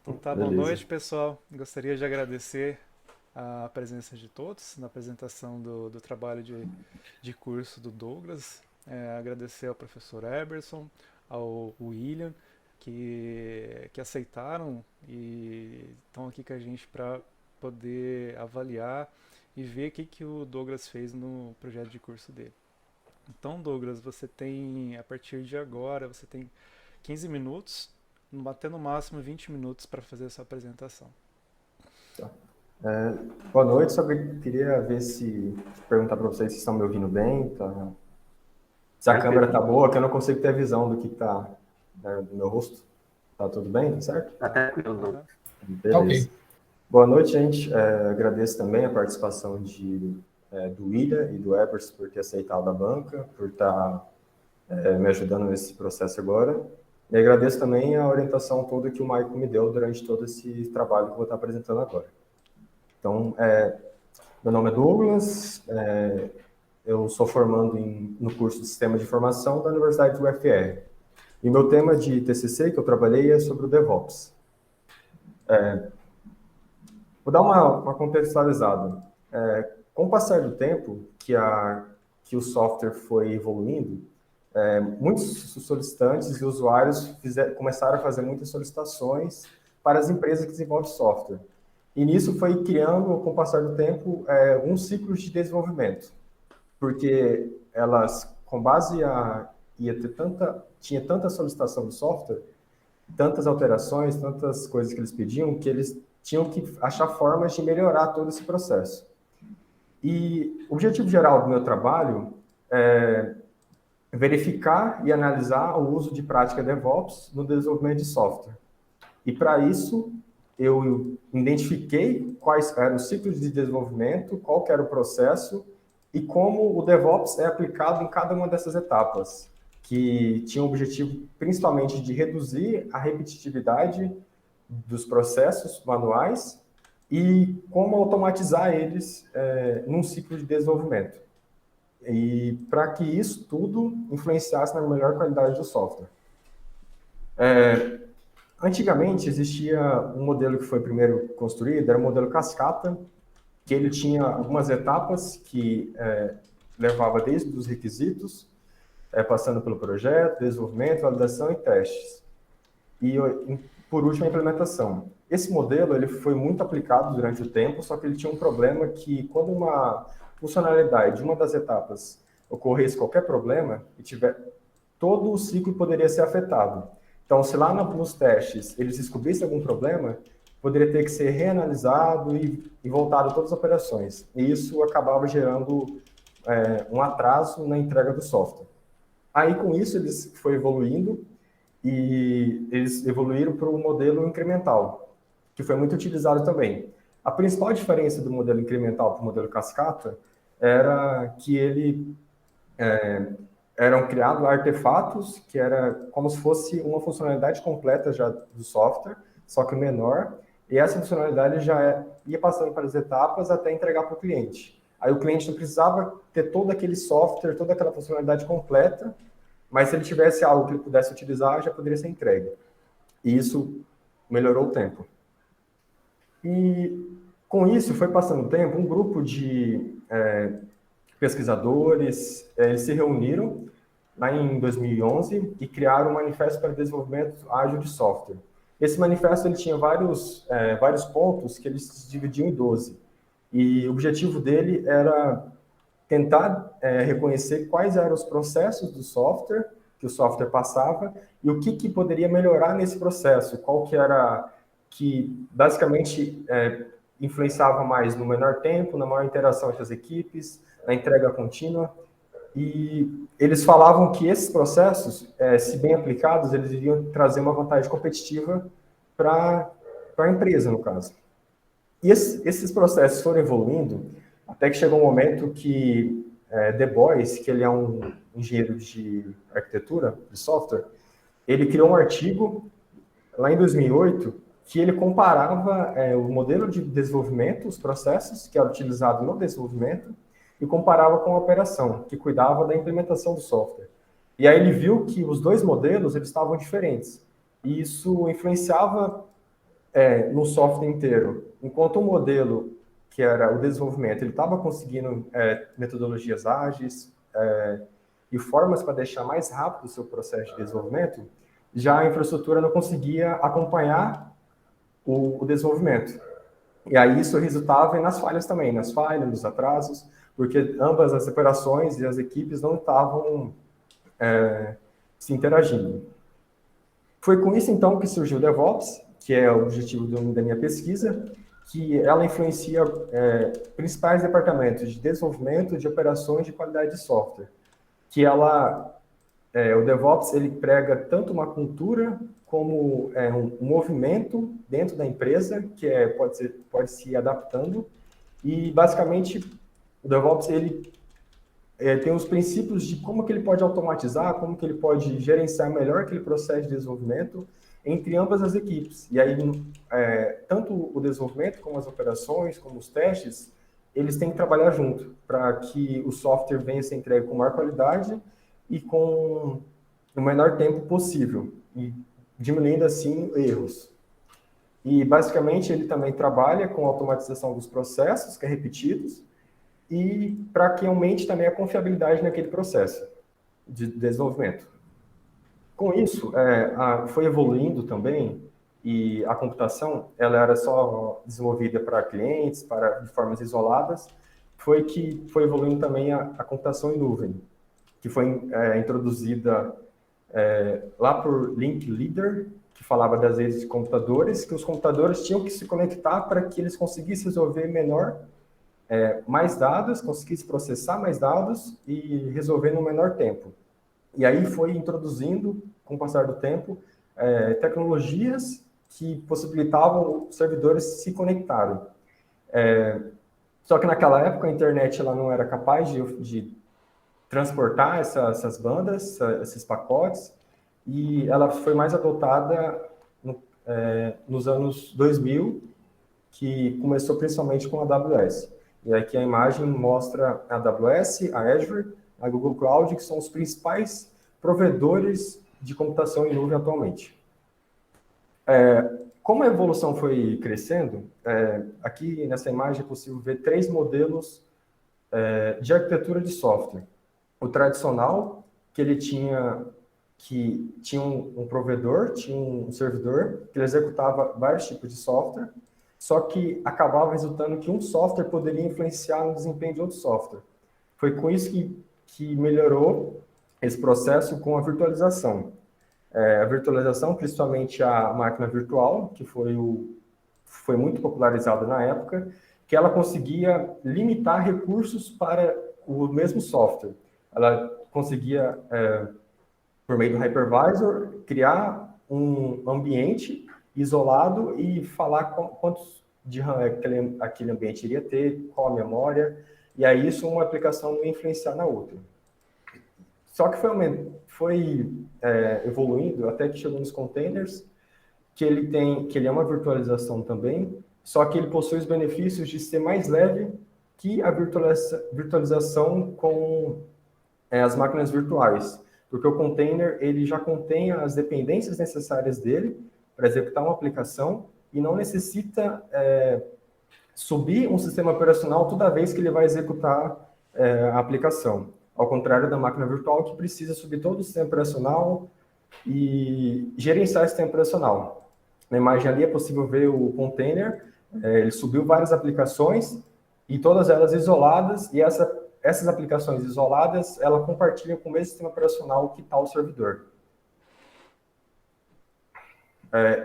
Então tá, boa Beleza. noite, pessoal. Gostaria de agradecer a presença de todos na apresentação do trabalho de curso do Douglas. Agradecer ao professor Eberson, ao William, que aceitaram e estão aqui com a gente para poder avaliar e ver o que o Douglas fez no projeto de curso dele. Então, Douglas, você tem, a partir de agora, você tem 15 minutos, até no máximo 20 minutos para fazer a sua apresentação. Tá. Boa noite, só queria ver se perguntar para vocês se estão me ouvindo bem, tá? Se a câmera Tranquilo. tá boa, que eu não consigo ter visão do que tá, né, do meu rosto. Tá tudo bem, tá certo? Tá tranquilo. Aham. Tá Beleza. ok. Boa noite, gente. Agradeço também a participação do William e do Ebers por ter aceitado a banca, por estar me ajudando nesse processo agora. E agradeço também a orientação toda que o Maicon me deu durante todo esse trabalho que eu vou estar apresentando agora. Então, meu nome é Douglas, eu sou formando no curso de Sistema de Informação da Universidade do UFR. E meu tema de TCC que eu trabalhei é sobre o DevOps. Vou dar uma contextualizada. Com o passar do tempo que o software foi evoluindo, muitos solicitantes e usuários começaram a fazer muitas solicitações para as empresas que desenvolvem software. E nisso foi criando, com o passar do tempo, um ciclo de desenvolvimento, porque elas, com base tinha tanta solicitação do software, tantas alterações, tantas coisas que eles pediam, que eles tinham que achar formas de melhorar todo esse processo. E o objetivo geral do meu trabalho é verificar e analisar o uso de prática DevOps no desenvolvimento de software. E para isso, eu identifiquei quais eram os ciclos de desenvolvimento, qual que era o processo e como o DevOps é aplicado em cada uma dessas etapas, que tinha o objetivo principalmente de reduzir a repetitividade dos processos manuais e como automatizar eles num ciclo de desenvolvimento. E para que isso tudo influenciasse na melhor qualidade do software. Antigamente existia um modelo que foi primeiro construído, era o modelo cascata, que ele tinha algumas etapas que levava desde os requisitos, passando pelo projeto, desenvolvimento, validação e testes. E, por último, a implementação. Esse modelo ele foi muito aplicado durante o tempo, só que ele tinha um problema que, quando uma funcionalidade de uma das etapas ocorresse qualquer problema, todo o ciclo poderia ser afetado. Então, se lá nos testes eles descobrissem algum problema, poderia ter que ser reanalisado e voltado a todas as operações. E isso acabava gerando um atraso na entrega do software. Aí, com isso, eles foi evoluindo e eles evoluíram para o modelo incremental, que foi muito utilizado também. A principal diferença do modelo incremental para o modelo cascata era que eram criados artefatos que era como se fosse uma funcionalidade completa já do software, só que menor, e essa funcionalidade já ia passando para as etapas até entregar para o cliente. Aí o cliente não precisava ter todo aquele software, toda aquela funcionalidade completa, mas se ele tivesse algo que ele pudesse utilizar, já poderia ser entregue. E isso melhorou o tempo. E com isso, foi passando o tempo, um grupo de pesquisadores, eles se reuniram lá em 2011 e criaram um manifesto para desenvolvimento ágil de software. Esse manifesto ele tinha vários pontos que eles se dividiam em 12. E o objetivo dele era tentar reconhecer quais eram os processos do software, que o software passava, e o que poderia melhorar nesse processo, qual que era, que basicamente influenciava mais no menor tempo, na maior interação entre as equipes, na entrega contínua. E eles falavam que esses processos, se bem aplicados, eles iriam trazer uma vantagem competitiva para a empresa, no caso. E esses processos foram evoluindo até que chegou um momento que Du Bois, que ele é um engenheiro de arquitetura, de software, ele criou um artigo lá em 2008 que ele comparava o modelo de desenvolvimento, os processos que era utilizado no desenvolvimento, e comparava com a operação, que cuidava da implementação do software. E aí ele viu que os dois modelos eles estavam diferentes. E isso influenciava no software inteiro. Enquanto o modelo, que era o desenvolvimento, ele estava conseguindo metodologias ágeis e formas para deixar mais rápido o seu processo de desenvolvimento, já a infraestrutura não conseguia acompanhar o desenvolvimento. E aí isso resultava nas falhas também, nas falhas, nos atrasos, porque ambas as operações e as equipes não estavam se interagindo. Foi com isso, então, que surgiu o DevOps, que é o objetivo da minha pesquisa, que ela influencia principais departamentos de desenvolvimento, de operações de qualidade de software. Que o DevOps, ele prega tanto uma cultura como um movimento dentro da empresa, que pode se ir adaptando, e, basicamente, o DevOps, ele tem os princípios de como que ele pode automatizar, como que ele pode gerenciar melhor aquele processo de desenvolvimento entre ambas as equipes. E aí, tanto o desenvolvimento, como as operações, como os testes, eles têm que trabalhar junto para que o software venha ser entregue com maior qualidade e com o menor tempo possível, e diminuindo, assim, erros. E, basicamente, ele também trabalha com a automatização dos processos, que é repetidos, e para que aumente também a confiabilidade naquele processo de desenvolvimento. Com isso, foi evoluindo também, e a computação, ela era só desenvolvida para clientes, de formas isoladas, foi evoluindo também a computação em nuvem, que foi introduzida lá por Link Leader, que falava das redes de computadores, que os computadores tinham que se conectar para que eles conseguissem resolver mais dados, conseguisse processar mais dados e resolver no menor tempo. E aí foi introduzindo, com o passar do tempo, tecnologias que possibilitavam os servidores se conectarem. Só que naquela época a internet ela não era capaz de transportar essas bandas, esses pacotes, e ela foi mais adotada nos anos 2000, que começou principalmente com a AWS. E aqui a imagem mostra a AWS, a Azure, a Google Cloud, que são os principais provedores de computação em nuvem atualmente. Como a evolução foi crescendo, aqui nessa imagem é possível ver 3 modelos de arquitetura de software. O tradicional, que tinha um provedor, tinha um servidor, que ele executava vários tipos de software, só que acabava resultando que um software poderia influenciar no desempenho de outro software. Foi com isso que melhorou esse processo com a virtualização. A virtualização, principalmente a máquina virtual, que foi muito popularizada na época, que ela conseguia limitar recursos para o mesmo software. Ela conseguia, por meio do hypervisor, criar um ambiente isolado e falar quantos de RAM aquele ambiente iria ter, qual a memória, e aí isso uma aplicação não ia influenciar na outra. Só que foi evoluindo até que chegou nos containers, que ele é uma virtualização também, só que ele possui os benefícios de ser mais leve que a virtualização com as máquinas virtuais, porque o container ele já contém as dependências necessárias dele para executar uma aplicação e não necessita subir um sistema operacional toda vez que ele vai executar a aplicação. Ao contrário da máquina virtual, que precisa subir todo o sistema operacional e gerenciar esse sistema operacional. Na imagem ali é possível ver o container, ele subiu várias aplicações e todas elas isoladas, e essas aplicações isoladas, ela compartilham com o mesmo sistema operacional que está o servidor.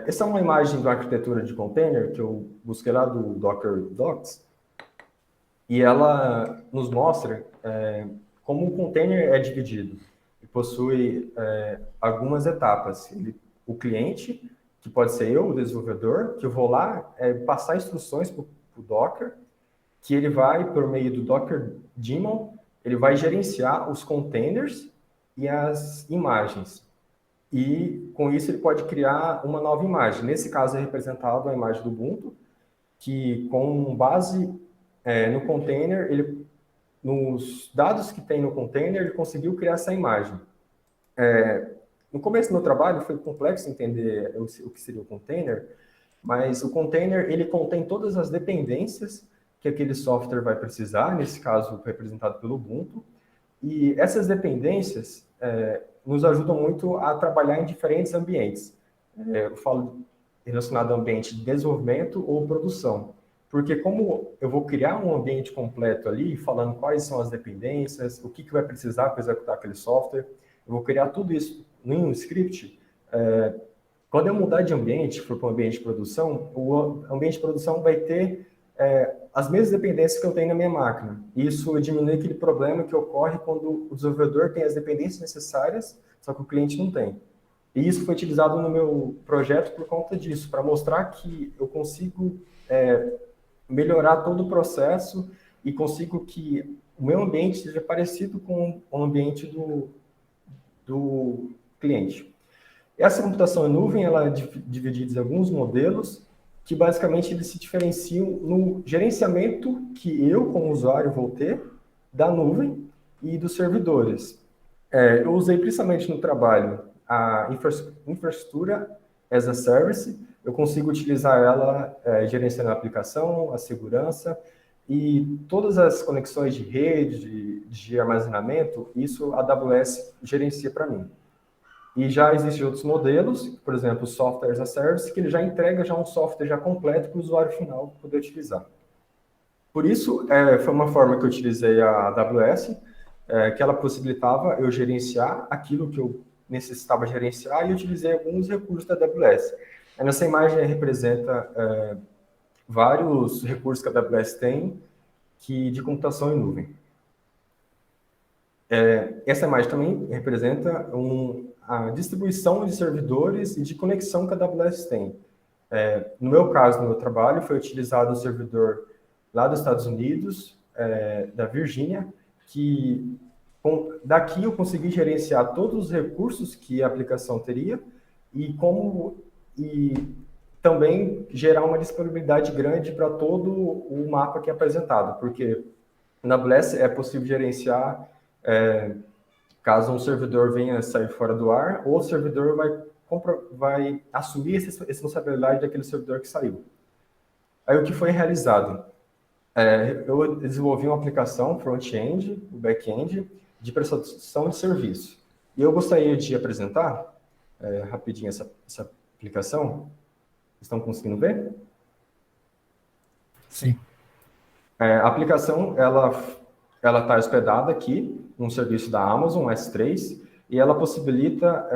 Essa é uma imagem da arquitetura de container que eu busquei lá do Docker Docs, e ela nos mostra como o container é dividido. Ele possui algumas etapas. O cliente, que pode ser eu, o desenvolvedor, que eu vou lá passar instruções para o Docker, que ele vai, por meio do Docker Daemon, ele vai gerenciar os containers e as imagens. E, com isso, ele pode criar uma nova imagem. Nesse caso, é representado a imagem do Ubuntu, que, com base no container, nos dados que tem no container, ele conseguiu criar essa imagem. No começo do meu trabalho, foi complexo entender o que seria o container, mas o container, ele contém todas as dependências que aquele software vai precisar, nesse caso representado pelo Ubuntu, e essas dependências nos ajudam muito a trabalhar em diferentes ambientes. Eu falo relacionado ao ambiente de desenvolvimento ou produção, porque como eu vou criar um ambiente completo ali, falando quais são as dependências, o que vai precisar para executar aquele software, eu vou criar tudo isso em um script. Quando eu mudar de ambiente, for para um ambiente de produção, o ambiente de produção vai ter as mesmas dependências que eu tenho na minha máquina. Isso diminui aquele problema que ocorre quando o desenvolvedor tem as dependências necessárias, só que o cliente não tem. E isso foi utilizado no meu projeto por conta disso, para mostrar que eu consigo melhorar todo o processo e consigo que o meu ambiente seja parecido com o ambiente do cliente. Essa computação em nuvem, ela é dividida em alguns modelos, que basicamente eles se diferenciam no gerenciamento que eu, como usuário, vou ter da nuvem e dos servidores. Eu usei principalmente no trabalho a infraestrutura as a service, eu consigo utilizar ela gerenciando a aplicação, a segurança e todas as conexões de rede, de armazenamento, isso a AWS gerencia para mim. E já existem outros modelos, por exemplo, o Software as a Service, que ele já entrega já um software já completo para o usuário final poder utilizar. Por isso, foi uma forma que eu utilizei a AWS, que ela possibilitava eu gerenciar aquilo que eu necessitava gerenciar e utilizei alguns recursos da AWS. Nessa imagem representa vários recursos que a AWS tem de computação em nuvem. Essa imagem também representa a distribuição de servidores e de conexão que a AWS tem. No meu caso, no meu trabalho, foi utilizado um servidor lá dos Estados Unidos, da Virgínia, que daqui eu consegui gerenciar todos os recursos que a aplicação teria e também gerar uma disponibilidade grande para todo o mapa que é apresentado, porque na AWS é possível gerenciar caso um servidor venha sair fora do ar, ou o servidor vai assumir essa responsabilidade daquele servidor que saiu. Aí o que foi realizado? Eu desenvolvi uma aplicação front-end, back-end, de prestação de serviço. E eu gostaria de apresentar rapidinho essa aplicação. Estão conseguindo ver? Sim. A aplicação, ela está hospedada aqui, num serviço da Amazon S3, e ela possibilita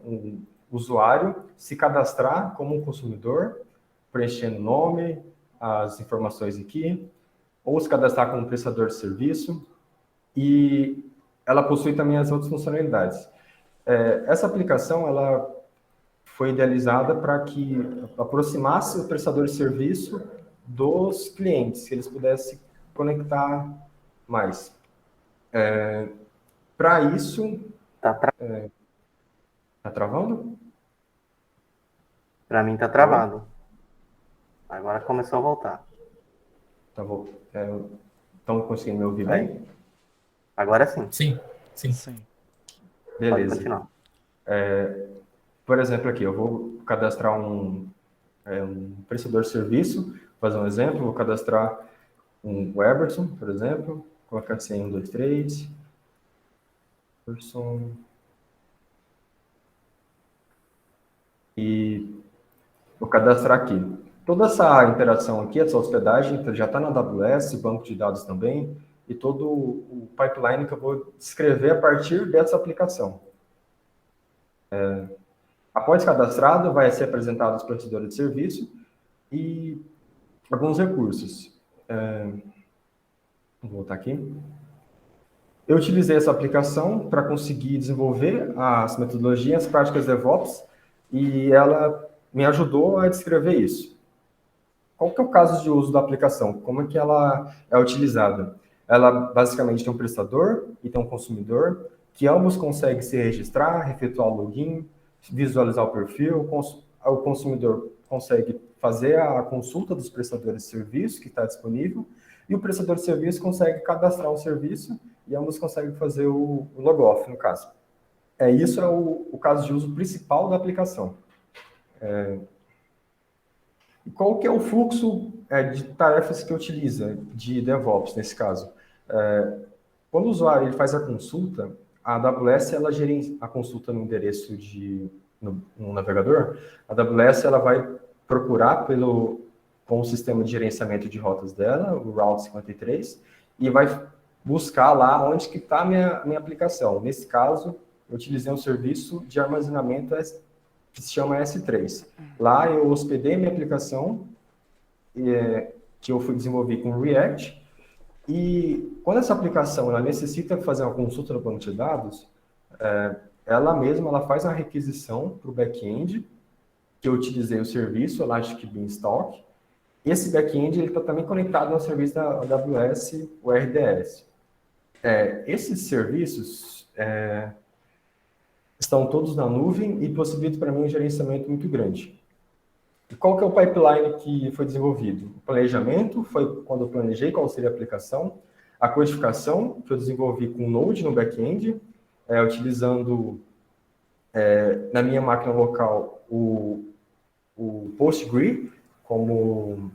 um usuário se cadastrar como um consumidor, preenchendo o nome, as informações aqui, ou se cadastrar como prestador de serviço, e ela possui também as outras funcionalidades. Essa aplicação, ela foi idealizada para que aproximasse o prestador de serviço dos clientes, que eles pudessem conectar mais. Para isso... Tá travando? Para mim tá travado. Agora começou a voltar. Tá bom. Estão conseguindo me ouvir bem? Agora sim. Sim, sim. Sim. Beleza. Pode continuar. Por exemplo, aqui, eu vou cadastrar um prestador de serviço, vou fazer um exemplo, vou cadastrar um Weberson, por exemplo, colocar assim, 1, 2, 3, Weberson, e vou cadastrar aqui. Toda essa interação aqui, essa hospedagem, já está na AWS, banco de dados também, e todo o pipeline que eu vou descrever a partir dessa aplicação. Após cadastrado, vai ser apresentado os prestadores de serviço e alguns recursos. Vou voltar aqui. Eu utilizei essa aplicação para conseguir desenvolver as metodologias, as práticas DevOps, e ela me ajudou a descrever isso. Qual que é o caso de uso da aplicação? Como é que ela é utilizada? Ela basicamente tem um prestador e tem um consumidor, que ambos conseguem se registrar, efetuar o login, visualizar o perfil, o consumidor consegue fazer a consulta dos prestadores de serviço que está disponível, e o prestador de serviço consegue cadastrar um serviço e ambos conseguem fazer o log-off, no caso. Isso é o caso de uso principal da aplicação. E qual que é o fluxo de tarefas que utiliza de DevOps, nesse caso? Quando o usuário ele faz a consulta, a AWS ela gerencia a consulta no endereço no navegador. A AWS ela vai procurar com o sistema de gerenciamento de rotas dela, o Route 53, e vai buscar lá onde que está a minha aplicação. Nesse caso, eu utilizei um serviço de armazenamento que se chama S3. Lá eu hospedei minha aplicação, que eu desenvolvi com React, e quando essa aplicação ela necessita fazer uma consulta no banco de dados, ela mesma ela faz uma requisição para o back-end, que eu utilizei o serviço Elastic Beanstalk. Esse back-end está também conectado no serviço da AWS, o RDS. Esses serviços estão todos na nuvem e possibilitam para mim um gerenciamento muito grande. E qual que é o pipeline que foi desenvolvido? O planejamento foi quando eu planejei qual seria a aplicação, a codificação, que eu desenvolvi com Node no back-end, utilizando na minha máquina local o PostgreSQL como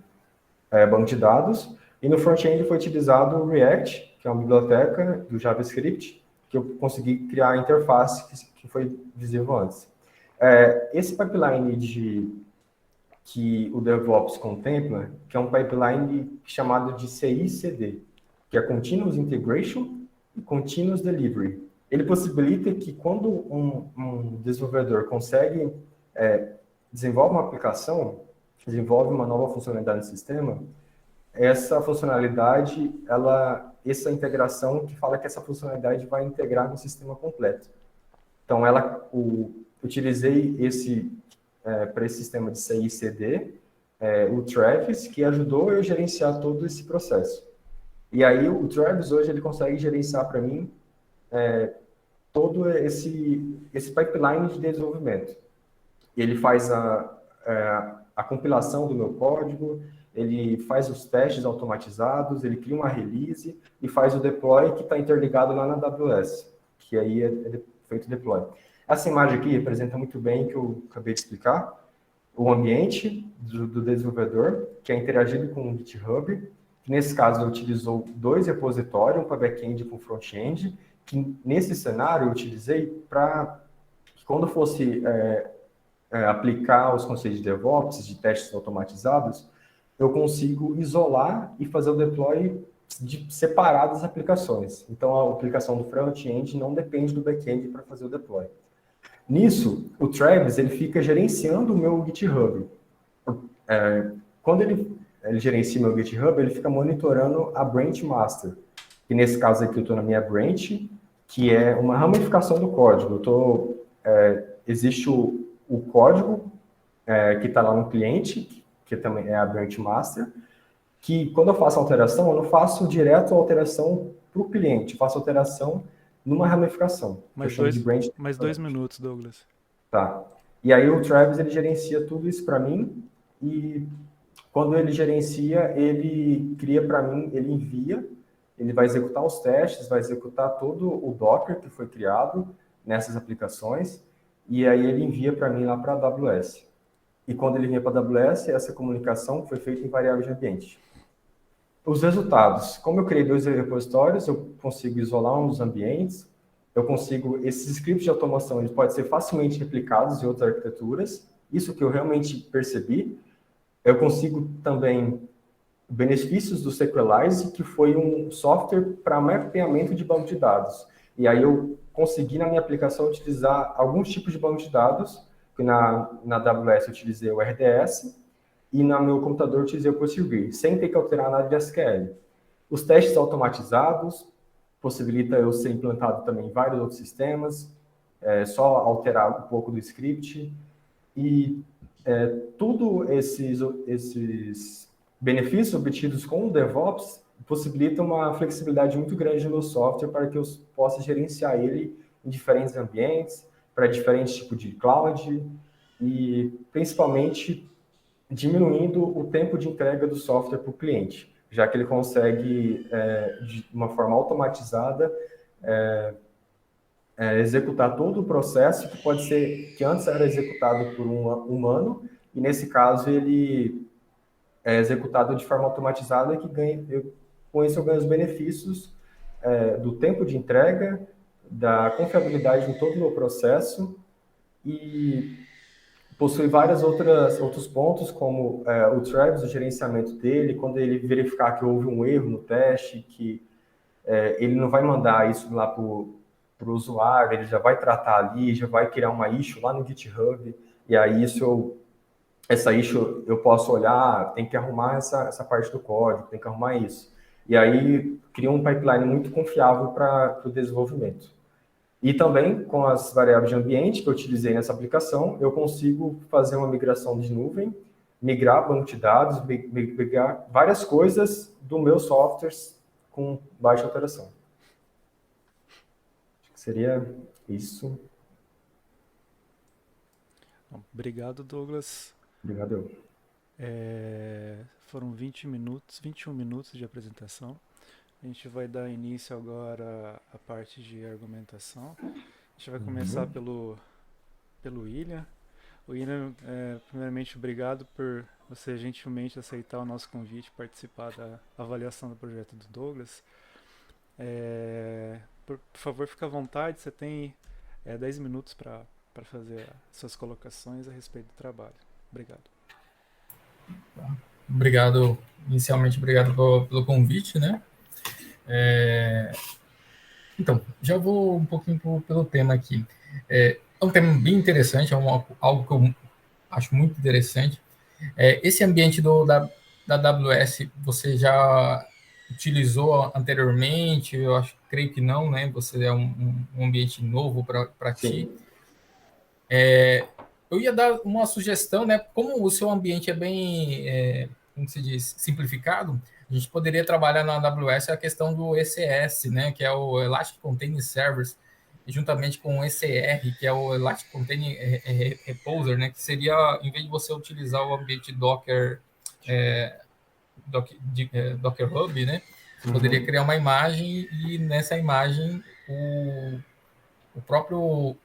banco de dados, e no front-end foi utilizado o React, que é uma biblioteca do JavaScript, que eu consegui criar a interface que foi visível antes. Esse pipeline que o DevOps contempla, que é um pipeline chamado de CI/CD, que é Continuous Integration e Continuous Delivery. Ele possibilita que quando um desenvolvedor consegue desenvolve uma aplicação, desenvolve uma nova funcionalidade no sistema, essa funcionalidade, essa integração que fala que essa funcionalidade vai integrar no sistema completo. Então, utilizei para esse sistema de CI/CD, o Travis, que ajudou eu a gerenciar todo esse processo. E aí, o Travis, hoje, ele consegue gerenciar para mim todo esse pipeline de desenvolvimento. Ele faz a compilação do meu código, ele faz os testes automatizados, ele cria uma release e faz o deploy que está interligado lá na AWS, que aí é feito o deploy. Essa imagem aqui representa muito bem o que eu acabei de explicar, o ambiente do desenvolvedor, que é interagido com o GitHub, que nesse caso utilizou 2 repositórios, um para back-end e para front-end, que nesse cenário eu utilizei para que quando fosse aplicar os conceitos de DevOps, de testes automatizados, eu consigo isolar e fazer o deploy separado das aplicações. Então, a aplicação do front-end não depende do back-end para fazer o deploy. Nisso, o Travis ele fica gerenciando o meu GitHub. Quando ele gerencia o meu GitHub, ele fica monitorando a branch master, que nesse caso aqui eu estou na minha branch, que é uma ramificação do código. Existe o código que está lá no cliente, que também é a branch master, que quando eu faço alteração, eu não faço direto a alteração para o cliente, eu faço alteração numa ramificação. Mais 2 minutos, Douglas. Tá. E aí o Travis, ele gerencia tudo isso para mim, e quando ele gerencia, ele cria para mim, ele envia, ele vai executar os testes, vai executar todo o Docker que foi criado nessas aplicações, e aí ele envia para mim lá para a AWS. E quando ele envia para a AWS, essa comunicação foi feita em variáveis de ambiente. Os resultados. Como eu criei 2 repositórios, eu consigo isolar um dos ambientes, esses scripts de automação, eles podem ser facilmente replicados em outras arquiteturas, isso que eu realmente percebi. Eu consigo também benefícios do Sequelize, que foi um software para mapeamento de banco de dados. E aí eu consegui, na minha aplicação, utilizar alguns tipos de banco de dados, que na AWS eu utilizei o RDS, e no meu computador eu utilizei o PostgreSQL, sem ter que alterar nada de SQL. Os testes automatizados possibilita eu ser implantado também em vários outros sistemas, só alterar um pouco do script, e tudo esses benefícios obtidos com o DevOps possibilitam uma flexibilidade muito grande no meu software para que eu possa gerenciar ele em diferentes ambientes, para diferentes tipos de cloud, e principalmente diminuindo o tempo de entrega do software para o cliente, já que ele consegue, de uma forma automatizada, executar todo o processo que antes era executado por um humano, e nesse caso ele é executado de forma automatizada que com isso eu ganho os benefícios do tempo de entrega, da confiabilidade em todo o meu processo e possui várias outros pontos, como o Travis, o gerenciamento dele, quando ele verificar que houve um erro no teste, que ele não vai mandar isso lá para o usuário, ele já vai tratar ali, já vai criar uma issue lá no GitHub, e aí essa issue eu posso olhar, tem que arrumar essa parte do código, tem que arrumar isso. E aí cria um pipeline muito confiável para o desenvolvimento. E também, com as variáveis de ambiente que eu utilizei nessa aplicação, eu consigo fazer uma migração de nuvem, migrar banco de dados, migrar várias coisas do meu software com baixa alteração. Acho que seria isso. Bom, obrigado, Douglas. Obrigado. Foram 21 minutos de apresentação. A gente vai dar início agora à parte de argumentação. A gente vai começar pelo William. William, primeiramente, obrigado por você gentilmente aceitar o nosso convite e participar da avaliação do projeto do Douglas. Por favor, fique à vontade, você tem 10 minutos para fazer suas colocações a respeito do trabalho. Obrigado. Obrigado, inicialmente, obrigado pelo convite, né? Então, já vou um pouquinho pelo tema aqui. É um tema bem interessante, algo que eu acho muito interessante. Esse ambiente da AWS, você já utilizou anteriormente? Eu creio que não, né? Você é um ambiente novo para ti. Eu ia dar uma sugestão, né? Como o seu ambiente é bem, como se diz, simplificado, a gente poderia trabalhar na AWS a questão do ECS, né? Que é o Elastic Container Service, juntamente com o ECR, que é o Elastic Container Reposer, né? Que seria, em vez de você utilizar o ambiente Docker, Docker Hub, né? Você poderia criar uma imagem e nessa imagem o próprio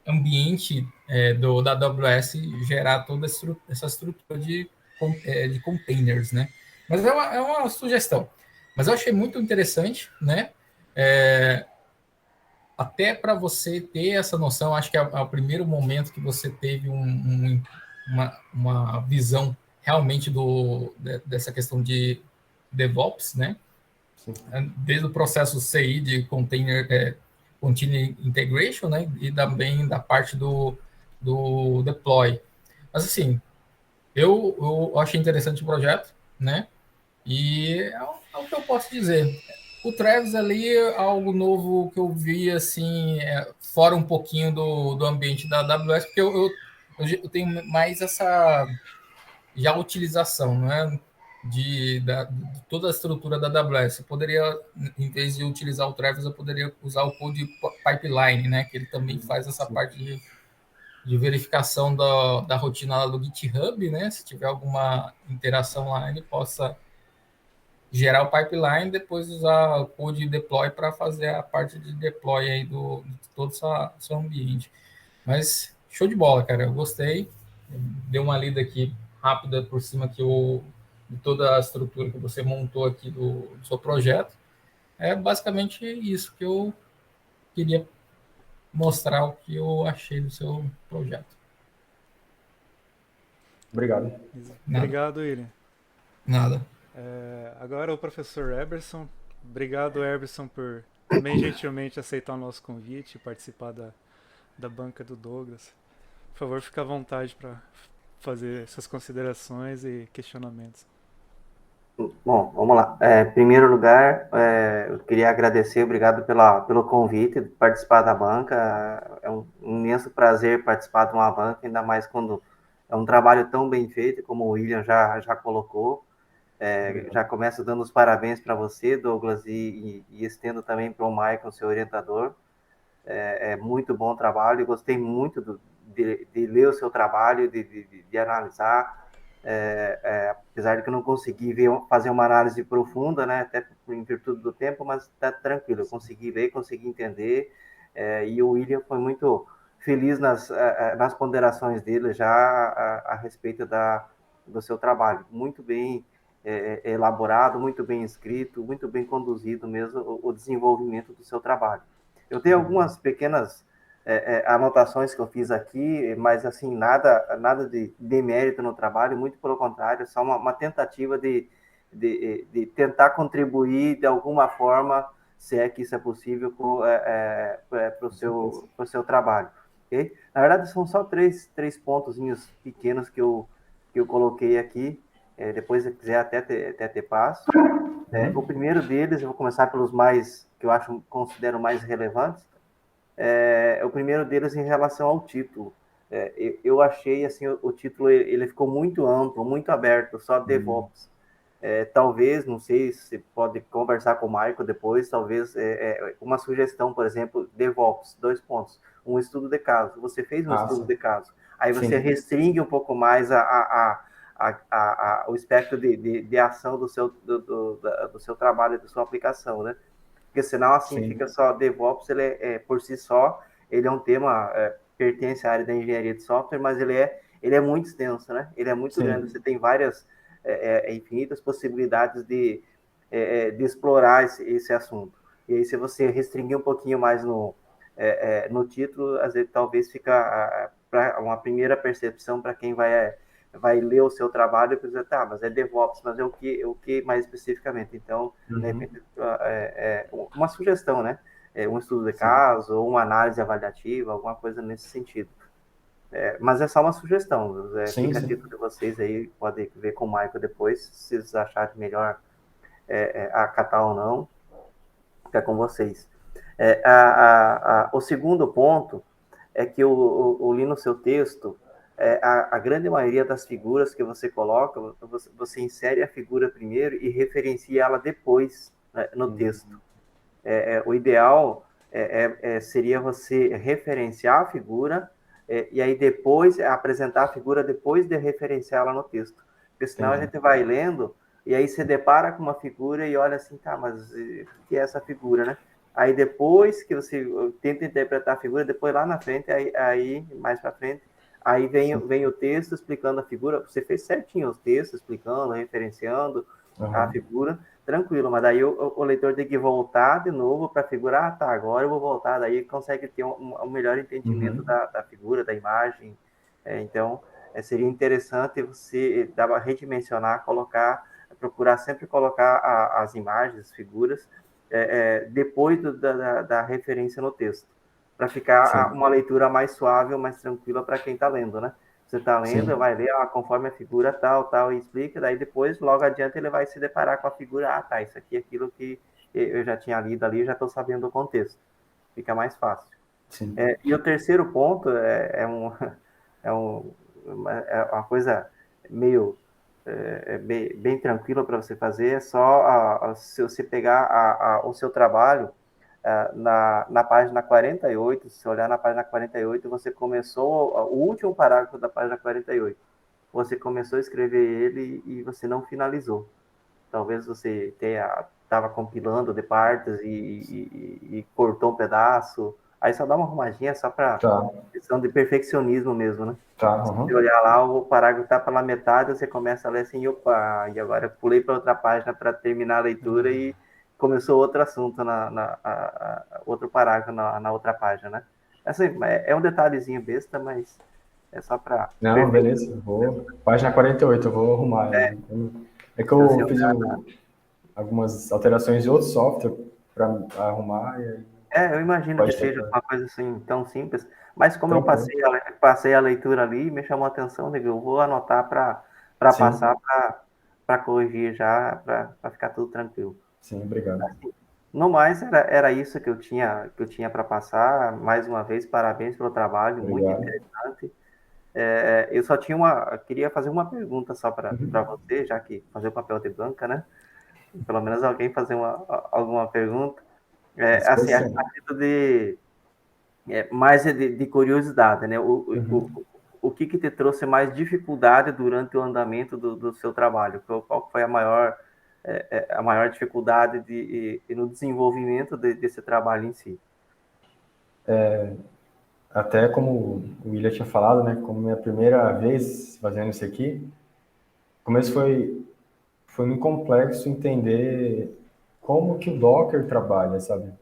ambiente da AWS gerar toda essa estrutura de containers, né? Mas é uma sugestão. Mas eu achei muito interessante, né? Até para você ter essa noção, acho que é o primeiro momento que você teve uma visão realmente dessa questão de DevOps, né? Sim. Desde o processo CI de container Continuous Integration, né? E também da parte do deploy. Mas assim, eu achei interessante o projeto, né? E é o que eu posso dizer. O Travis ali é algo novo que eu vi, assim, fora um pouquinho do ambiente da AWS, porque eu tenho mais essa já utilização, né? De toda a estrutura da AWS. Eu poderia, em vez de utilizar o Travis, eu poderia usar o Code Pipeline, né? Que ele também faz essa parte de verificação da rotina lá do GitHub, né? Se tiver alguma interação lá, ele possa gerar o pipeline, depois usar o code deploy para fazer a parte de deploy aí de todo o seu ambiente. Mas show de bola, cara. Eu gostei. Dei uma lida aqui rápida por cima de toda a estrutura que você montou aqui do seu projeto. É basicamente isso que eu queria mostrar, o que eu achei do seu projeto. Obrigado. Obrigado, William. Nada. Agora o professor Eberson. Obrigado, Eberson, por também gentilmente aceitar o nosso convite e participar da banca do Douglas. Por favor, fique à vontade para fazer essas considerações e questionamentos. Bom, vamos lá. Em primeiro lugar, eu queria agradecer, obrigado pelo convite de participar da banca. É um imenso prazer participar de uma banca, ainda mais quando é um trabalho tão bem feito, como o William já colocou. Já começo dando os parabéns para você, Douglas, e estendo também para o Michael, seu orientador. É muito bom trabalho, gostei muito de ler o seu trabalho, de analisar. Apesar de que eu não consegui fazer uma análise profunda, né, até em virtude do tempo, mas está tranquilo, eu consegui ler, consegui entender, e o William foi muito feliz nas ponderações dele já a respeito da do seu trabalho. Muito bem elaborado, muito bem escrito, muito bem conduzido mesmo o desenvolvimento do seu trabalho. Eu tenho algumas pequenas anotações que eu fiz aqui, mas assim, nada de demérito no trabalho, muito pelo contrário, só uma tentativa de tentar contribuir de alguma forma, se é que isso é possível, para o seu trabalho. Okay? Na verdade, são só três pontozinhos pequenos que eu coloquei aqui. Depois, se quiser, até te passo. O primeiro deles, eu vou começar pelos mais, que eu considero mais relevantes. O primeiro deles em relação ao título. Eu achei, assim, o título, ele ficou muito amplo, muito aberto, só DevOps. Talvez, não sei se você pode conversar com o Michael depois, talvez uma sugestão, por exemplo, DevOps, 2 pontos, um estudo de caso. Você fez um estudo de caso, aí você restringe um pouco mais o espectro de ação do seu trabalho, da sua aplicação, né? Porque senão, assim, fica só DevOps, ele por si só, ele é um tema, pertence à área da engenharia de software, mas ele é muito extenso, né? Ele é muito grande, você tem várias infinitas possibilidades de explorar esse assunto. E aí, se você restringir um pouquinho mais no título, às vezes talvez fica para uma primeira percepção para quem vai ler o seu trabalho e pensa, tá, mas é DevOps, mas o que mais especificamente? Então, de repente, uma sugestão, né? Um estudo de caso, ou uma análise avaliativa, alguma coisa nesse sentido. Mas é só uma sugestão, fica a título de vocês aí, podem ver com o Michael depois, se vocês acharem melhor acatar ou não, fica com vocês. O segundo ponto é que eu li no seu texto, a grande maioria das figuras que você coloca, você insere a figura primeiro e referencia ela depois, né, no texto. O ideal seria você referenciar a figura e aí depois apresentar a figura depois de referenciá-la no texto. Porque senão a gente vai lendo e aí você depara com uma figura e olha assim, tá, mas o que é essa figura, né? Aí depois que você tenta interpretar a figura, depois lá na frente, aí mais para frente, aí vem o texto explicando a figura. Você fez certinho os textos, explicando, referenciando a figura, tranquilo, mas daí o leitor tem que voltar de novo para a figura, tá, agora eu vou voltar, daí consegue ter um melhor entendimento da figura, da imagem. Então, seria interessante você redimensionar, procurar sempre colocar as imagens, as figuras, depois da referência no texto, para ficar uma leitura mais suave, mais tranquila para quem está lendo, né? Você está lendo, vai ler conforme a figura tal, e explica, daí depois, logo adiante, ele vai se deparar com a figura, tá, isso aqui é aquilo que eu já tinha lido ali, já estou sabendo o contexto. Fica mais fácil. E o terceiro ponto é uma coisa meio bem tranquila para você fazer, é só se você pegar o seu trabalho na página 48, se olhar na página 48, você começou, o último parágrafo da página 48, você começou a escrever ele e você não finalizou. Talvez você estava compilando de partes e cortou um pedaço, aí só dá uma arrumadinha só para questão de perfeccionismo mesmo, né? Se olhar lá, o parágrafo está pela metade, você começa a ler assim, opa, e agora eu pulei para outra página para terminar a leitura e começou outro assunto, outro parágrafo na outra página, né? Assim, é um detalhezinho besta, mas é só para... Não, beleza, página 48, eu vou arrumar. É que eu fiz algumas alterações de outro software para arrumar. Eu imagino que seja uma coisa assim tão simples, mas como eu passei a leitura ali, me chamou a atenção, eu vou anotar para passar para corrigir já, para ficar tudo tranquilo. Sim, obrigado. No mais, era isso que eu tinha para passar. Mais uma vez, parabéns pelo trabalho, muito interessante. Eu só queria fazer uma pergunta só para você, já que fazer o papel de banca, né? Pelo menos alguém fazer alguma pergunta. Assim, a título mais de curiosidade, né? O que te trouxe mais dificuldade durante o andamento do seu trabalho? Qual foi a maior dificuldade no desenvolvimento desse trabalho em si? Até como o William tinha falado, né? Como minha primeira vez fazendo isso aqui, começo foi muito complexo entender como que o Docker trabalha, sabe?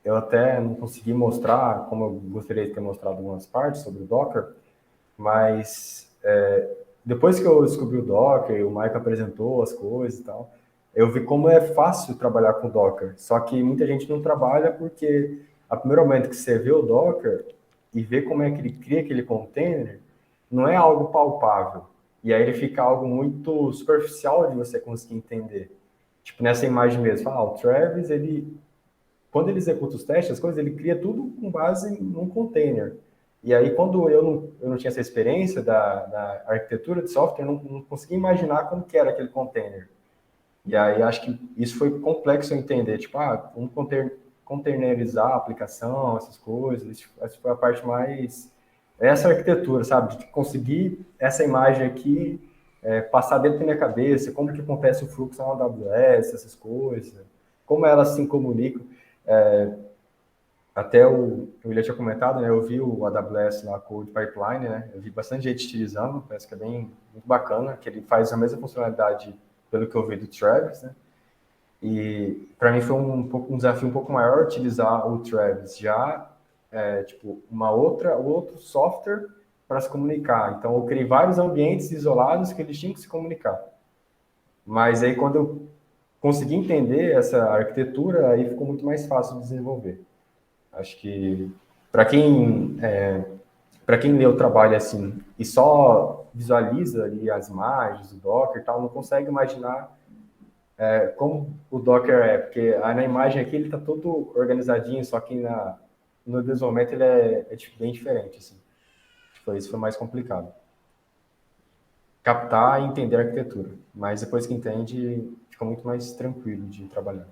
Eu até não consegui mostrar, como eu gostaria de ter mostrado algumas partes sobre o Docker, mas depois que eu descobri o Docker, o Mike apresentou as coisas e tal, eu vi como é fácil trabalhar com o Docker. Só que muita gente não trabalha porque, a primeiro momento que você vê o Docker e vê como é que ele cria aquele container, não é algo palpável. E aí ele fica algo muito superficial de você conseguir entender. Tipo, nessa imagem mesmo, fala, o Travis, quando ele executa os testes, as coisas, ele cria tudo com base num container. E aí, quando eu não tinha essa experiência da arquitetura de software, eu não conseguia imaginar como que era aquele container. E aí, acho que isso foi complexo eu entender. Tipo, vamos containerizar a aplicação, essas coisas. Essa foi a parte mais... Essa arquitetura, sabe? De conseguir essa imagem aqui, passar dentro da minha cabeça, como que acontece o fluxo na AWS, essas coisas. Como elas se comunicam. Até o William tinha comentado, né? Eu vi o AWS lá, Code Pipeline, né? Eu vi bastante gente utilizando, parece que é bem muito bacana, que ele faz a mesma funcionalidade, pelo que eu vi do Travis, né? E para mim foi um desafio um pouco maior utilizar o Travis já, tipo, outro software para se comunicar. Então eu criei vários ambientes isolados que eles tinham que se comunicar. Mas aí quando eu consegui entender essa arquitetura, aí ficou muito mais fácil de desenvolver. Acho que para quem lê o trabalho assim e só visualiza ali as imagens, o Docker e tal, não consegue imaginar como o Docker é, porque na imagem aqui ele está todo organizadinho, só que no desenvolvimento ele tipo, bem diferente, assim. Isso foi mais complicado. Captar e entender a arquitetura, mas depois que entende, fica muito mais tranquilo de trabalhar.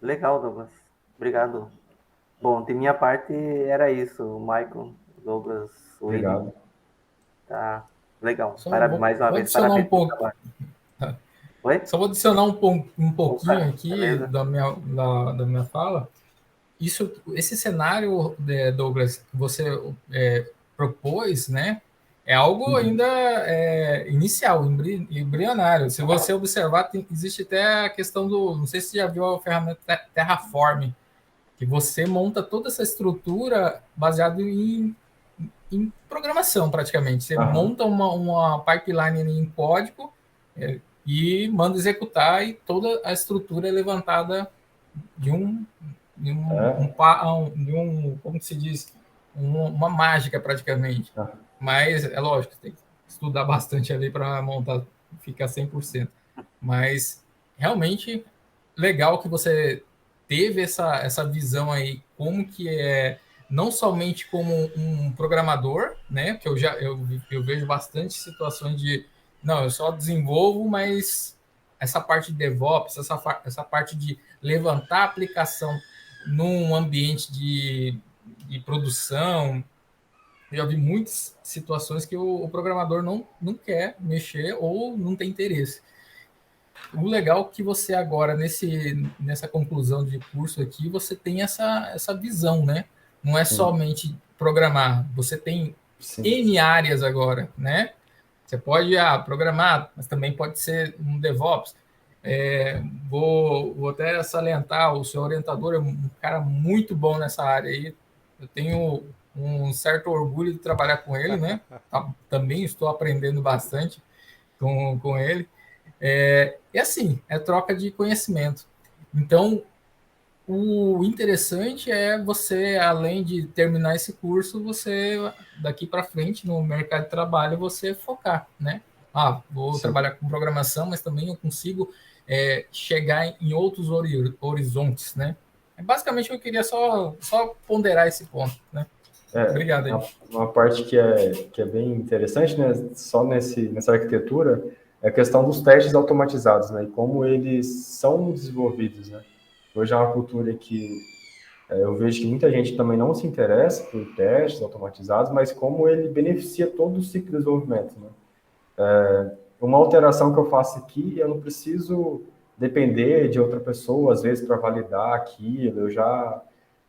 Legal, Douglas. Obrigado. Bom, de minha parte era isso, Michael, Douglas, William. Obrigado. Tá legal. Só Mais uma vou vez, adicionar um parabéns pelo pouco. trabalho. Oi? Só vou adicionar um pouquinho Opa, aqui beleza. da minha fala. Esse cenário, Douglas, que você propôs, né, é algo ainda inicial, embrionário. Se você observar, existe até a questão não sei se você já viu a ferramenta Terraform, que você monta toda essa estrutura baseado em programação, praticamente. Você monta uma pipeline em código e manda executar, e toda a estrutura é levantada de como se diz, uma mágica praticamente. Mas é lógico, tem que estudar bastante ali para montar, ficar 100%. Mas realmente legal que você teve essa visão aí, como que é, não somente como um programador, né? Que eu vejo bastante situações de não, eu só desenvolvo, mas essa parte de DevOps, essa parte de levantar a aplicação num ambiente de produção, eu já vi muitas situações que o programador não quer mexer ou não tem interesse. O legal é que você agora, nessa conclusão de curso aqui, você tem essa visão, né? Não é somente programar, você tem N áreas agora, né? Você pode programar, mas também pode ser um DevOps. Vou até salientar, o seu orientador é um cara muito bom nessa área aí. Eu tenho um certo orgulho de trabalhar com ele, né? Também estou aprendendo bastante com ele. E assim, é troca de conhecimento. Então, o interessante é você, além de terminar esse curso, você, daqui para frente, no mercado de trabalho, você focar, né? Vou trabalhar com programação, mas também eu consigo chegar em outros horizontes, né? Basicamente, eu queria só ponderar esse ponto, né? Obrigado aí. Uma parte que é bem interessante, né? Só nessa arquitetura, é a questão dos testes automatizados, né? E como eles são desenvolvidos, né? Hoje é uma cultura que eu vejo que muita gente também não se interessa por testes automatizados, mas como ele beneficia todo o ciclo de desenvolvimento, né? Uma alteração que eu faço aqui, eu não preciso depender de outra pessoa, às vezes, para validar aquilo.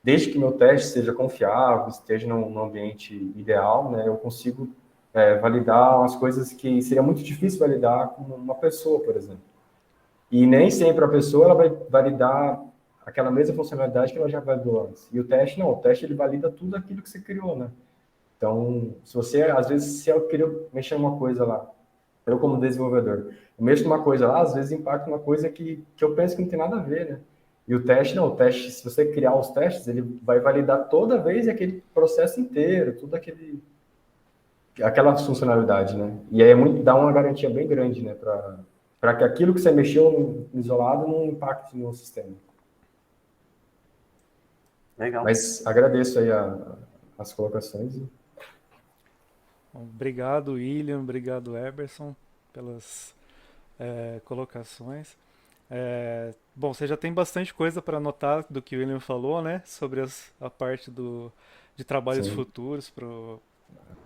Desde que meu teste seja confiável, esteja num ambiente ideal, né? Eu consigo validar umas coisas que seria muito difícil validar com uma pessoa, por exemplo. E nem sempre a pessoa ela vai validar aquela mesma funcionalidade que ela já validou antes. E o teste não, o teste ele valida tudo aquilo que você criou, né? Então, se você, às vezes, se eu queria mexer uma coisa lá, eu como desenvolvedor, eu mexo numa coisa lá, às vezes impacta uma coisa que eu penso que não tem nada a ver, né? E o teste não, o teste, se você criar os testes, ele vai validar toda vez aquele processo inteiro, tudo aquela funcionalidade, né? E aí dá uma garantia bem grande, né? Para que aquilo que você mexeu no isolado não impacte no sistema. Legal. Mas agradeço aí as colocações. Obrigado, William, obrigado, Eberson, pelas colocações. Bom, você já tem bastante coisa para anotar do que o William falou, né? Sobre a parte de trabalhos Sim. futuros,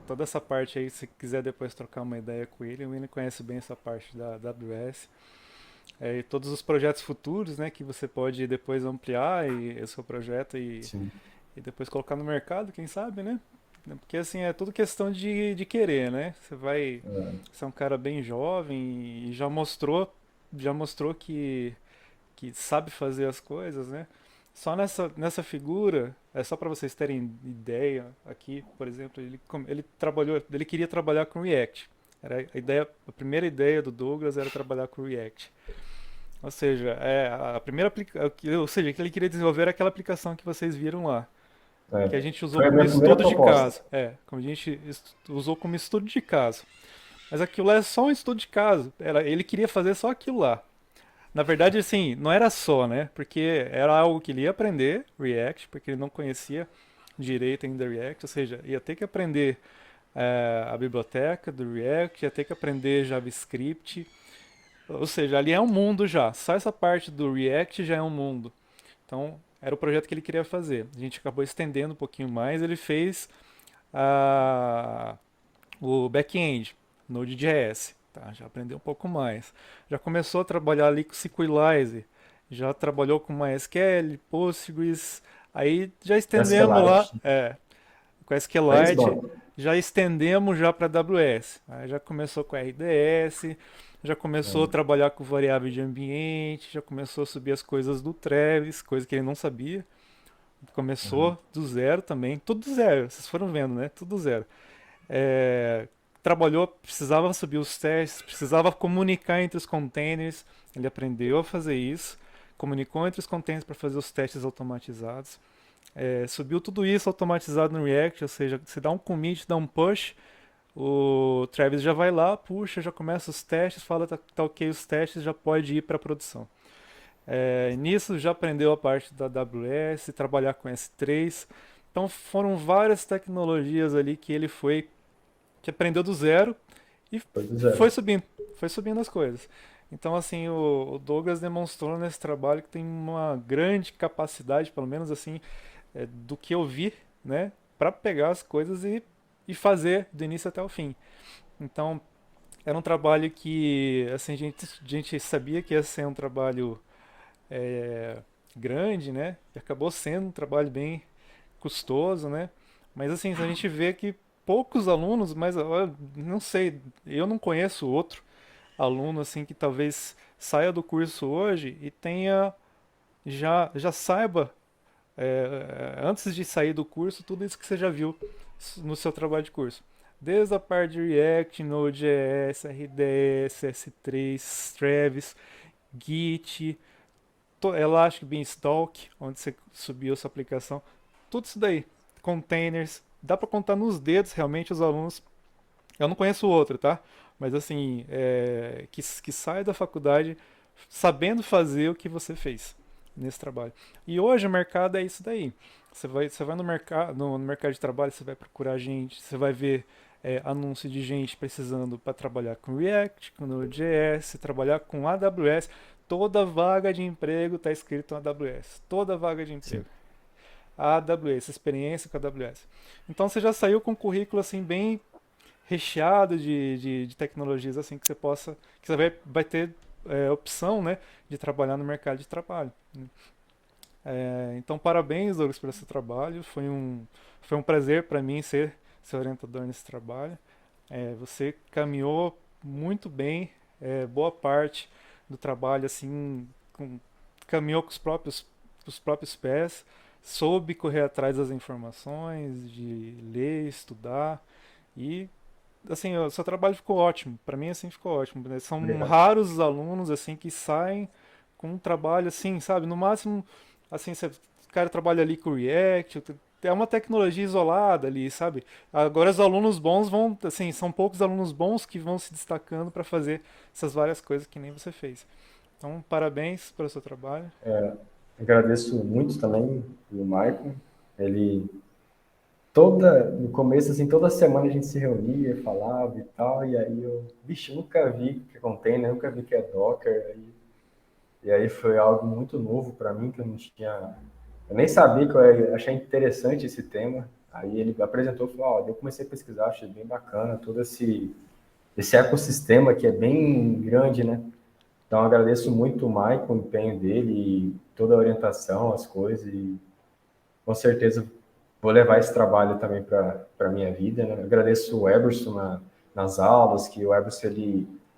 toda essa parte aí, se quiser depois trocar uma ideia com o William conhece bem essa parte da AWS. E todos os projetos futuros, né, que você pode depois ampliar o seu projeto e depois colocar no mercado, quem sabe, né? Porque assim, é tudo questão de querer, né? Você é um cara bem jovem e já mostrou que sabe fazer as coisas, né? Só nessa figura, só para vocês terem ideia, aqui, por exemplo, ele queria trabalhar com React. A primeira ideia do Douglas era trabalhar com React. Ou seja, ou seja, que ele queria desenvolver aquela aplicação que vocês viram lá, que a gente usou Foi a como minha primeira estudo de proposta. caso. Como a gente usou como estudo de caso. Mas aquilo lá é só um estudo de caso. Ele queria fazer só aquilo lá. Na verdade, assim, não era só, né? Porque era algo que ele ia aprender, React, porque ele não conhecia direito ainda React, ou seja, ia ter que aprender a biblioteca do React, ia ter que aprender JavaScript, ou seja, ali é um mundo já. Só essa parte do React já é um mundo. Então, era o projeto que ele queria fazer. A gente acabou estendendo um pouquinho mais, ele fez o back-end, Node.js. Tá, já aprendeu um pouco mais. Já começou a trabalhar ali com SQLite, já trabalhou com MySQL, Postgres, aí já estendemos lá, SQLite. com Aí, SQLite, bom, já estendemos já para AWS. Aí já começou com RDS, já começou a trabalhar com variável de ambiente, já começou a subir as coisas do Travis, coisa que ele não sabia. Começou do zero também, tudo do zero, vocês foram vendo, né? Tudo do zero. É, trabalhou, precisava subir os testes, precisava comunicar entre os containers, ele aprendeu a fazer isso, comunicou entre os containers para fazer os testes automatizados. Subiu tudo isso automatizado no React, ou seja, você dá um commit, dá um push, o Travis já vai lá, puxa, já começa os testes, fala tá ok os testes, já pode ir para a produção. Nisso já aprendeu a parte da AWS, trabalhar com S3. Então foram várias tecnologias ali que aprendeu do zero e foi do zero. foi subindo as coisas. Então assim, o Douglas demonstrou nesse trabalho que tem uma grande capacidade, pelo menos assim, do que eu vi, né, para pegar as coisas e fazer do início até o fim. Então era um trabalho que assim, a gente sabia que ia ser um trabalho grande, né? E acabou sendo um trabalho bem custoso, né? Mas assim, a gente vê que poucos alunos, mas eu não sei, eu não conheço outro aluno assim que talvez saia do curso hoje e tenha já saiba antes de sair do curso tudo isso que você já viu no seu trabalho de curso. Desde a parte de React, Node.js, RDS, S3, Travis, Git, Elastic Beanstalk, onde você subiu sua aplicação, tudo isso daí, containers, dá para contar nos dedos realmente os alunos. Eu não conheço outro, tá? Mas assim, que sai da faculdade sabendo fazer o que você fez nesse trabalho. E hoje o mercado é isso daí. Você vai no mercado de trabalho, você vai procurar gente, você vai ver anúncio de gente precisando para trabalhar com React, com Node.js, trabalhar com AWS. Toda vaga de emprego está escrito AWS. Toda vaga de emprego. Sim. AWS, experiência com AWS. Então você já saiu com um currículo assim bem recheado de tecnologias assim que você vai ter opção, né, de trabalhar no mercado de trabalho. Então parabéns, Douglas, por esse trabalho. Foi um prazer para mim ser orientador nesse trabalho. Você caminhou muito bem, boa parte do trabalho, assim, caminhou com os próprios pés, soube correr atrás das informações, de ler, estudar e assim, o seu trabalho ficou ótimo. Para mim, assim, ficou ótimo, né? São Obrigado. raros os alunos, assim, que saem com um trabalho, assim, sabe? No máximo, assim, o cara trabalha ali com React, é uma tecnologia isolada ali, sabe? Agora, os alunos bons vão, assim, são poucos alunos bons que vão se destacando para fazer essas várias coisas que nem você fez. Então, parabéns pelo seu trabalho. Agradeço muito também o Maicon. Ele no começo, assim, toda semana a gente se reunia, falava e tal, e aí vixe, nunca vi que é container, nunca vi que é Docker, e aí foi algo muito novo para mim, que eu nem sabia que eu ia achar interessante esse tema. Aí ele apresentou e falou, ó, eu comecei a pesquisar, achei bem bacana todo esse ecossistema que é bem grande, né? Então agradeço muito o Maicon, o empenho dele, e toda a orientação, as coisas, e com certeza vou levar esse trabalho também para a minha vida, né? Agradeço o Eberson nas aulas, que o Eberson,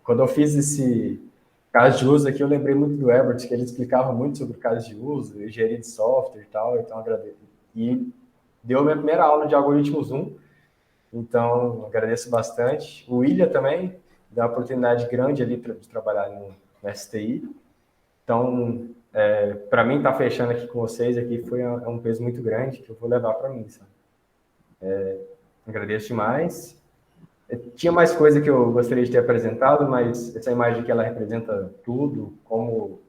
quando eu fiz esse caso de uso aqui, eu lembrei muito do Eberson, que ele explicava muito sobre casos de uso, engenharia de software e tal, então agradeço. E deu a minha primeira aula de algoritmos 1, então agradeço bastante. O William também deu uma oportunidade grande ali de trabalhar no STI, então, para mim, estar fechando aqui com vocês aqui é um peso muito grande que eu vou levar para mim, sabe? Agradeço demais. Tinha mais coisa que eu gostaria de ter apresentado, mas essa imagem que ela representa tudo, como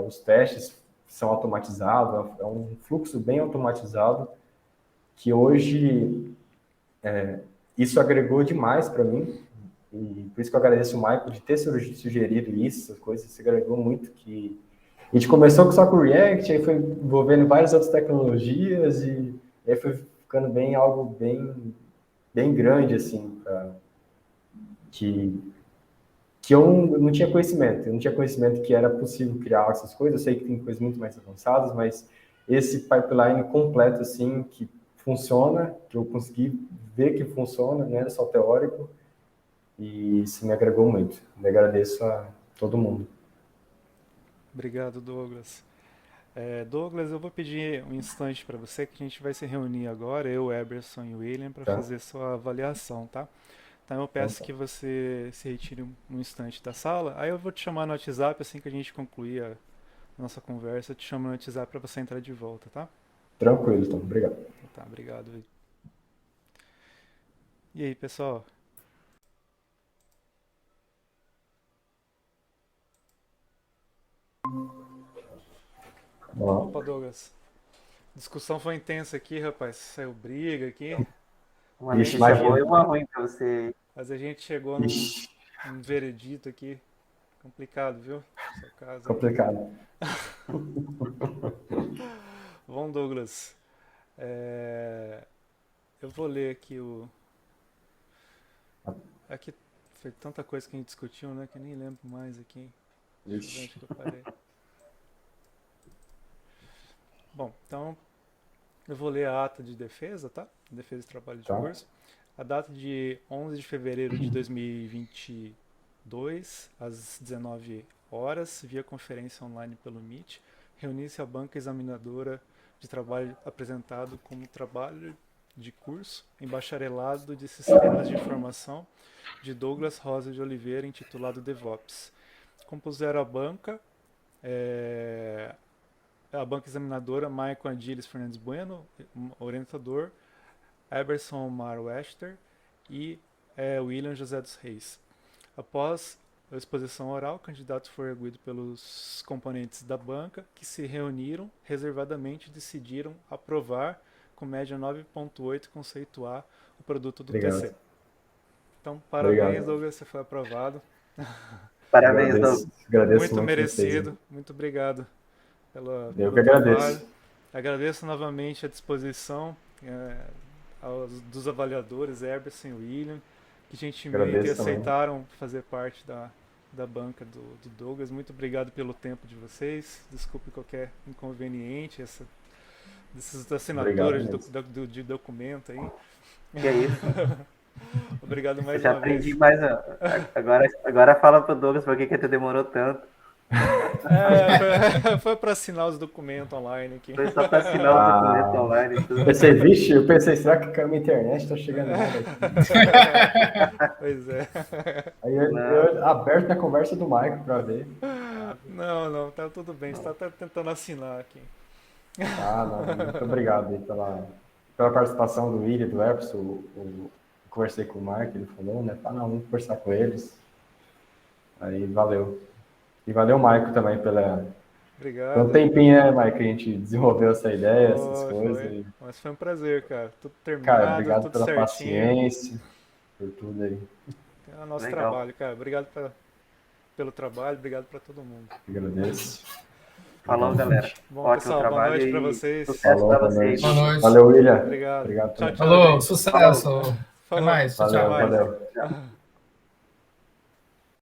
os testes são automatizados, é um fluxo bem automatizado, que hoje isso agregou demais para mim, e por isso que eu agradeço o Michael de ter sugerido isso, essas coisas, isso agregou muito, que a gente começou só com o React, aí foi envolvendo várias outras tecnologias, e aí foi ficando algo bem grande, assim, que, que eu não tinha conhecimento. Eu não tinha conhecimento que era possível criar essas coisas. Eu sei que tem coisas muito mais avançadas, mas esse pipeline completo, assim, que funciona, que eu consegui ver que funciona, não era só teórico, e isso me agregou muito. Eu agradeço a todo mundo. Obrigado, Douglas. Douglas, eu vou pedir um instante para você que a gente vai se reunir agora, eu, Eberson e o William, para Tá? fazer sua avaliação, tá? Então eu Então, peço tá. que você se retire um instante da sala. Aí eu vou te chamar no WhatsApp assim que a gente concluir a nossa conversa. Eu te chamo no WhatsApp para você entrar de volta, tá? Tranquilo, então. Obrigado. Então tá, obrigado. William. E aí, pessoal? Ó, Opa, Douglas. A discussão foi intensa aqui, rapaz. Saiu briga aqui. Uma Mas a vixe, notícia gente, boa e imagina. uma ruim para você. mas a gente chegou Vixe, num veredito aqui. Complicado, viu? Seu caso aí. complicado. Bom, Douglas, é, eu vou ler aqui o. Aqui foi tanta coisa que a gente discutiu, né? Que eu nem lembro mais aqui. Deixa eu ver Vixe. onde que eu parei. Bom, então eu vou ler a ata de defesa, tá? Defesa de trabalho de Tá? curso. A data de 11 de fevereiro de 2022, às 19 horas, via conferência online pelo Meet, reuniu-se a banca examinadora de trabalho apresentado como trabalho de curso em bacharelado de sistemas de informação de Douglas Rosa de Oliveira, intitulado DevOps. Compuseram a banca examinadora Michael Angeles Fernandes Bueno, orientador, Eberson Omar Wester e William José dos Reis. Após a exposição oral, o candidato foi arguido pelos componentes da banca, que se reuniram reservadamente e decidiram aprovar, com média 9,8, conceituar o produto do Obrigado. TC. Então, parabéns, Obrigado. Douglas, você foi aprovado. Parabéns, Douglas. Agradeço Muito muito vocês, hein? merecido, muito obrigado Eu pelo que trabalho. agradeço. Agradeço novamente a disposição dos avaliadores, Eberson e William, que gentilmente Agradeço também. aceitaram fazer parte da banca do Douglas. Muito obrigado pelo tempo de vocês. Desculpe qualquer inconveniente, dessas Obrigado assinaturas mesmo. de documento aí. Que é isso? Obrigado mais Eu já uma vez. aprendi mais. Agora fala pro Douglas por que tu demorou tanto. Foi para assinar os documentos online aqui. Foi só para assinar o documento online e tudo. Eu pensei, será que caiu minha internet? Tá chegando nada aqui. Pois é. Aí eu aberto na conversa do Michael para ver. Não, tá tudo bem. Você tá tentando assinar aqui. Não, muito obrigado aí pela participação do William, do Epson. Conversei com o Mark, ele falou, né? Vamos conversar com eles. Aí valeu. E valeu o Maico também Obrigado. pelo tempinho, né, Maico? A gente desenvolveu essa ideia, essas coisas. Mas foi um prazer, cara. Tudo terminado, Cara, obrigado tudo pela certinho. paciência, por tudo aí. É o nosso Legal. trabalho, cara. Obrigado pelo trabalho, obrigado pra todo mundo. Agradeço. Falou, galera. Bom, Ótimo pessoal, boa trabalho noite pra e vocês. sucesso Falou, para boa vocês. noite. Boa noite. Valeu, William. Obrigado. Obrigado Tchau, também. tchau. Falou, gente. sucesso. Até Falou. mais. Tchau, Valeu, tchau. valeu. Tchau.